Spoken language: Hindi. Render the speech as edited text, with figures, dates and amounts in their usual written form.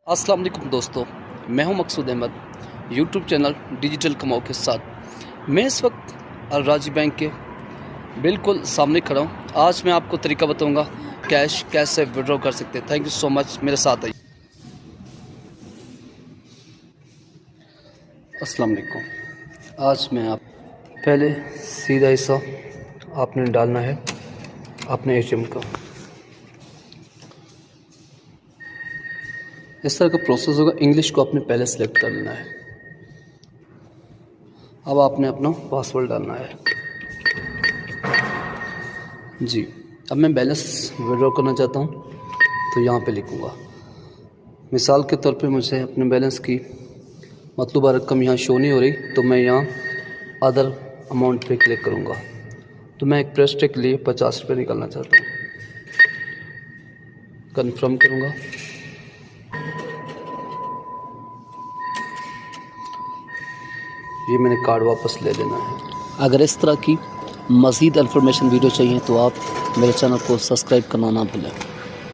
अस्सलाम वालेकुम दोस्तों, मैं हूं मकसूद अहमद। यूट्यूब चैनल डिजिटल कमाओ के साथ मैं इस वक्त अल राजी बैंक के बिल्कुल सामने खड़ा हूं। आज मैं आपको तरीका बताऊंगा कैश कैसे विड्रॉ कर सकते हैं। थैंक यू सो मच, मेरे साथ आइए। अस्सलाम वालेकुम। आज मैं आप पहले सीधा हिस्सा आपने डालना है अपने एटीएम का। इस तरह का प्रोसेस होगा। इंग्लिश को आपने पहले सेलेक्ट कर लेना है। अब आपने अपना पासवर्ड डालना है जी। अब मैं बैलेंस विड्रॉ करना चाहता हूँ तो यहाँ पे लिखूँगा। मिसाल के तौर पे मुझे अपने बैलेंस की मतलूबा रकम यहाँ शो नहीं हो रही, तो मैं यहाँ अदर अमाउंट पे क्लिक करूँगा। तो मैं एक प्रेस्टे के लिए 50 रुपये निकालना चाहता हूँ। कन्फर्म करूँगा। ये मैंने कार्ड वापस ले लेना है। अगर इस तरह की मज़ीद इन्फॉर्मेशन वीडियो चाहिए तो आप मेरे चैनल को सब्सक्राइब करना ना भूलें।